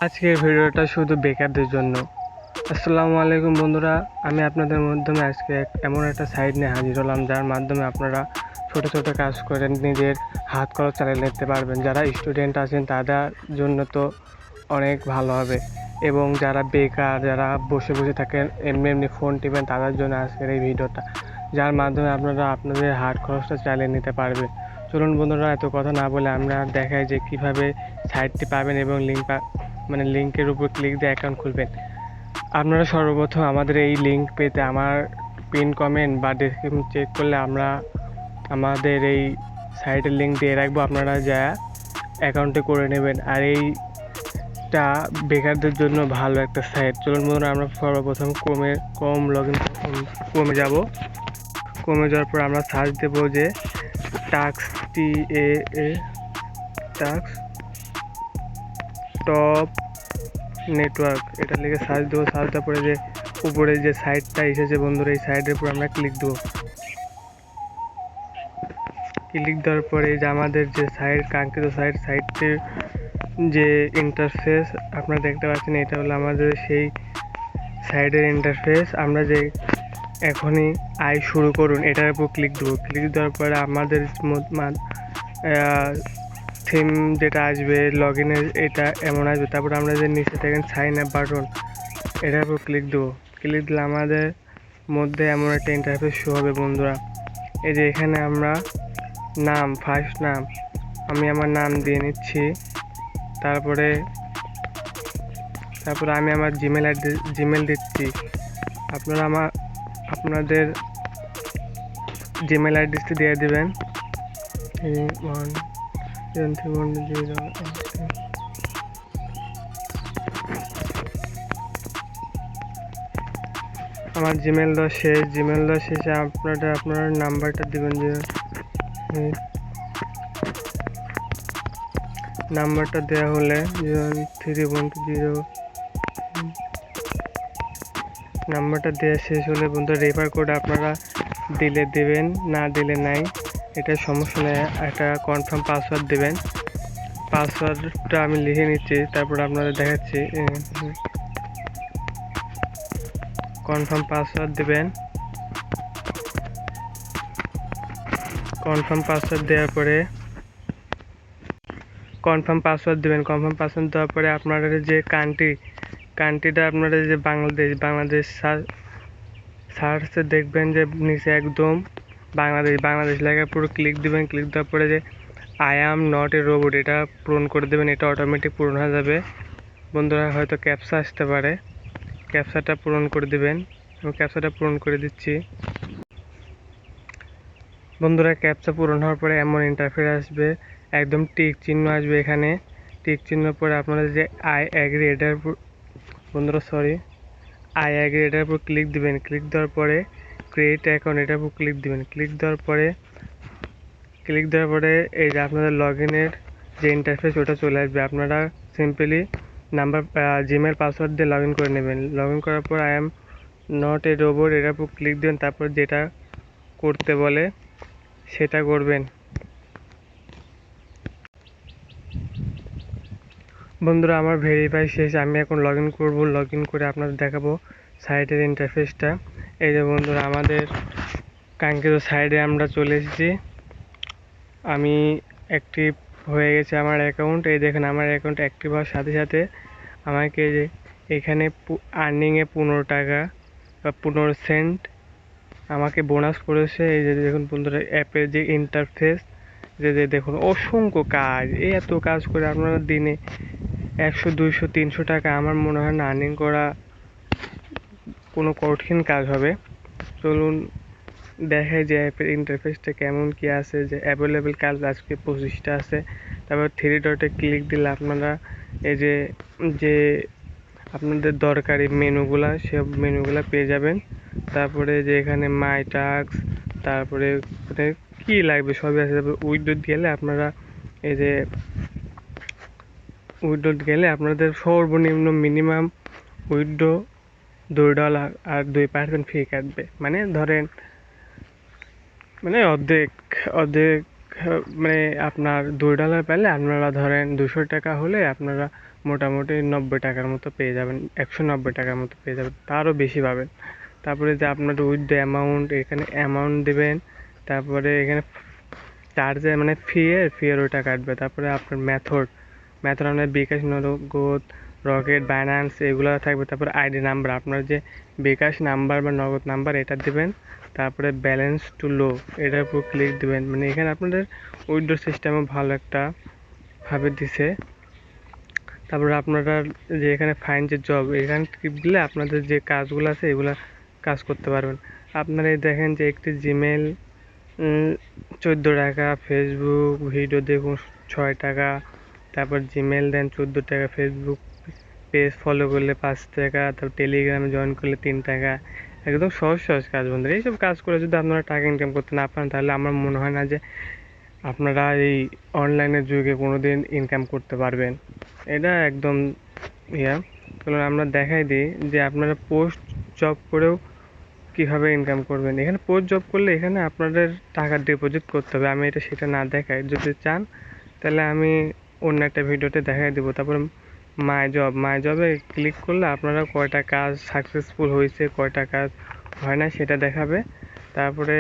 আজকের ভিডিওটা শুধু বেকারদের জন্য। আসসালামু আলাইকুম বন্ধুরা, আমি আপনাদের মাধ্যমে আজকে এমন একটা সাইট নিয়ে হাজির হলাম যার মাধ্যমে আপনারা ছোট ছোট কাজ করে নিজের হাত খরচ চালিয়ে নিতে পারবেন। যারা স্টুডেন্ট আছেন তাদের জন্য তো অনেক ভালো হবে, এবং যারা বেকার, যারা বসে বসে থাকেন এমনি এমনি ফোন টিপেন, তাদের জন্য আজকের এই ভিডিওটা, যার মাধ্যমে আপনারা আপনাদের হাত খরচটা চালিয়ে নিতে পারবেন। চলুন বন্ধুরা, এত কথা না বলে আমরা দেখাই যে কিভাবে সাইটটি পাবেন এবং লিঙ্কের উপর ক্লিক দিয়ে অ্যাকাউন্ট খুলবেন। আপনারা সর্বপ্রথম আমাদের এই লিঙ্ক পেতে আমার পিন কমেন্ট বা ডেসক্রিপশন চেক করলে আমরা আমাদের এই সাইটের লিঙ্ক দিয়ে রাখবো, আপনারা যা অ্যাকাউন্টে করে নেবেন। আর এইটা বেকারদের জন্য ভালো একটা সাইট। চলুন বন্ধুরা, আমরা সর্বপ্রথম ক্রোমে যাব। ক্রোমে যাওয়ার পর আমরা সার্চ দেবো যে টাক্স টপ নেটওয়ার্ক, এটা লিখে সার্চ দেবো। সার্চ দেওয়ার পরে যে উপরে যে সাইটটা এসেছে বন্ধুরা, এই সাইটের উপর আমরা ক্লিক দেবো। ক্লিক দেওয়ার পরে যে আমাদের যে কাঙ্ক্ষিত সাইটটির যে ইন্টারফেস আপনারা দেখতে পাচ্ছেন, এটা হলো আমাদের সেই সাইটের ইন্টারফেস। আমরা যে এখনই আয় শুরু করুন এটার উপর ক্লিক দেবো। ক্লিক দেওয়ার পরে আমাদের থিম যেটা আসবে, লগ ইনের এটা এমন আসবে। তারপর আমরা যে নিচে দেখেন সাইন আপ বাটন, এটার উপর ক্লিক দেবো। ক্লিক দিলে আমাদের মধ্যে এমন একটা ইন্টারফেস শো হবে বন্ধুরা। এই যে এখানে আমরা ফার্স্ট নাম আমি আমার নাম দিয়ে নিচ্ছি। তারপরে আমি আমার জিমেল দিচ্ছি। আপনারা আপনাদের জিমেল অ্যাড্রেসটি দিয়ে দেবেন। আমার জিমেল দেওয়া শেষে আপনার নাম্বারটা দেবেন। যে নাম্বারটা দেওয়া হলে 03120 নাম্বারটা দেওয়া শেষ হলে বন্ধু রেফার কোড আপনারা দিলে দেবেন, না দিলে নাই, এটা সমস্যা নেই। একটা কনফার্ম পাসওয়ার্ড দেবেন। পাসওয়ার্ডটা আমি লিখে নিচ্ছি, তারপর আপনাদের দেখাচ্ছি। কনফার্ম পাসওয়ার্ড দেবেন। কনফার্ম পাসওয়ার্ড দেওয়ার পরে কনফার্ম পাসওয়ার্ড দেওয়ার পরে আপনাদের যে কান্ট্রিটা আপনারা যে বাংলাদেশ সার্চে দেখবেন যে নিচে একদম বাংলাদেশ লেখার পুরো ক্লিক দিবেন। ক্লিক দেওয়ার পরে যে I am not a robot, এটা পূরণ করে দেবেন। এটা অটোমেটিক পূরণ হয়ে যাবে বন্ধুরা। হয়তো ক্যাপচা আসতে পারে, ক্যাপচাটা পূরণ করে দেবেন। আমি ক্যাপচাটা পূরণ করে দিচ্ছি বন্ধুরা। ক্যাপচা পূরণ হওয়ার পরে এমন ইন্টারফেস আসবে, একদম টিক চিহ্ন আসবে। এখানে টিক চিহ্ন পরে আপনারা যে আই অ্যাগ্রি এটার উপর ক্লিক দিবেন। ক্লিক দেওয়ার পরে ক্রিয়েট অ্যাকাউন্ট এটার উপর ক্লিক দিবেন। ক্লিক দেওয়ার পরে এই যে আপনাদের লগ ইনের যে ইন্টারফেস ওটা চলে আসবে। আপনারা সিম্পলি জিমেল পাসওয়ার্ড দিয়ে লগ ইন করে নেবেন। লগ ইন করার পর I am not a robot এটার উপর ক্লিক দেবেন। তারপর যেটা করতে বলে সেটা করবেন বন্ধুরা। আমার ভেরিফাই শেষ, আমি এখন লগ ইন করবো। লগ ইন করে আপনাদের দেখাবো সাইটের ইন্টারফেসটা। এই যে বন্ধুরা, আমাদের কাঙ্ক্ষিত সাইডে আমরা চলে এসেছি। আমি অ্যাক্টিভ হয়ে গেছে আমার অ্যাকাউন্ট। এই দেখেন আমার অ্যাকাউন্ট অ্যাক্টিভ হওয়ার সাথে সাথে আমাকে যে এখানে আর্নিংয়ে 15 টাকা বা 15 সেন্ট আমাকে বোনাস করেছে। এই যে দেখুন বন্ধুরা, অ্যাপের যে ইন্টারফেস, যে দেখুন অসংখ্য কাজ, এত কাজ করে আপনারা দিনে 100, 200, 300 টাকা, আমার মনে হয় না আর্নিং করা কোনো কঠিন কাজ হবে। চলুন দেখাই যে অ্যাপের ইন্টারফেসটা কেমন কি আছে। যে অ্যাভেলেবেল কাজ আজকে 25টা আছে। তারপর 3 ডটে ক্লিক দিলে আপনারা এই যে আপনাদের দরকারি সব মেনুগুলা পেয়ে যাবেন। তারপরে যে এখানে মাই টাস্ক, তারপরে কি লাগবে সবই আছে। তারপরে উইড্রো গেলে আপনারা এই যে আপনাদের সর্বনিম্ন মিনিমাম উইড্রো $2 আর 2% ফি কাটবে। মানে ধরেন অর্ধেক আপনার $2 পেলে আপনারা ধরেন 200 টাকা হলে আপনারা মোটামুটি 90 টাকার মতো পেয়ে যাবেন, 190 টাকার মতো পেয়ে যাবেন, তারও বেশি পাবেন। তারপরে যে আপনার উইথড্র অ্যামাউন্ট, এখানে অ্যামাউন্ট দেবেন, তারপরে এখানে চার্জে মানে ফি এর ওইটা কাটবে। তারপরে আপনার মেথড আপনার বিকাশ, নগদ, রকেট, বাইন্যান্স এগুলো থাকবে। তারপরে আইডি নাম্বার, আপনার যে বিকাশ নাম্বার বা নগদ নাম্বার এটা দিবেন। তারপরে ব্যালেন্স টু লো এটার উপর ক্লিক দিবেন। মানে এখানে আপনাদের উইথড্র সিস্টেমও ভালো একটা ভাবে দিছে। তারপরে আপনারা যে এখানে ফাইন যে জব, এখানে টিপ দিলে আপনাদের যে কাজগুলো আছে এগুলা কাজ করতে পারবেন। আপনারা এই দেখেন যে একটি জিমেল 14 টাকা, ফেসবুক ভিডিও দেখুন 6 টাকা, তারপর জিমেল দেন 14 টাকা, ফেসবুক পেজ ফলো করলে 5 টাকা, তারপর টেলিগ্রামে জয়েন করলে 3 টাকা। একদম সহজ সহজ কাজ বন্ধুরা। এইসব কাজ করে যদি আপনারা টাকা ইনকাম করতে না পারেন, তাহলে আমার মনে হয় না যে আপনারা এই অনলাইনের যুগে কোনো দিন ইনকাম করতে পারবেন। এটা একদম কারণ আমরা দেখাই দিই যে আপনারা পোস্ট জব করেও কীভাবে ইনকাম করবেন। এখানে পোস্ট জব করলে এখানে আপনাদের টাকা ডিপোজিট করতে হবে। আমি সেটা না দেখাই, যদি চান তাহলে আমি অন্য একটা ভিডিওতে দেখাই দেবো। তারপর মাই জবে ক্লিক করলে আপনারা কয়টা কাজ সাকসেসফুল হয়েছে, কয়টা কাজ হয় না সেটা দেখাবে। তারপরে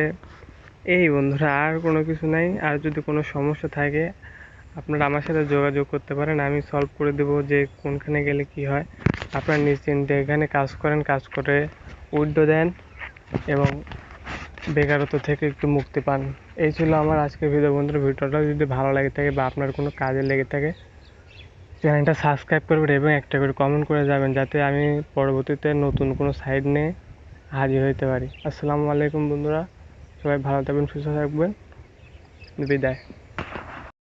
এই বন্ধুরা, আর কোনো কিছু নাই। আর যদি কোনো সমস্যা থাকে আপনারা আমার সাথে যোগাযোগ করতে পারেন, আমি সলভ করে দেবো যে কোনখানে গেলে কি হয়। আপনারা নিশ্চিন্তে এখানে কাজ করেন, কাজ করে উইথড্র দেন এবং বেকারত্ব থেকে একটু মুক্তি পান। এই ছিল আমার আজকের ভিডিও বন্ধুরা। ভিডিওটা যদি ভালো লাগে থাকে বা আপনার কোনো কাজে লেগে থাকে, চ্যানেলটা সাবস্ক্রাইব করবেন এবং একটা করে কমেন্ট করে যাবেন, যাতে আমি পরবর্তীতে নতুন কোনো সাইট নিয়ে হাজির হতে পারি। আসসালামু আলাইকুম বন্ধুরা, সবাই ভালো থাকবেন, সুস্থ থাকবেন, বিদায়।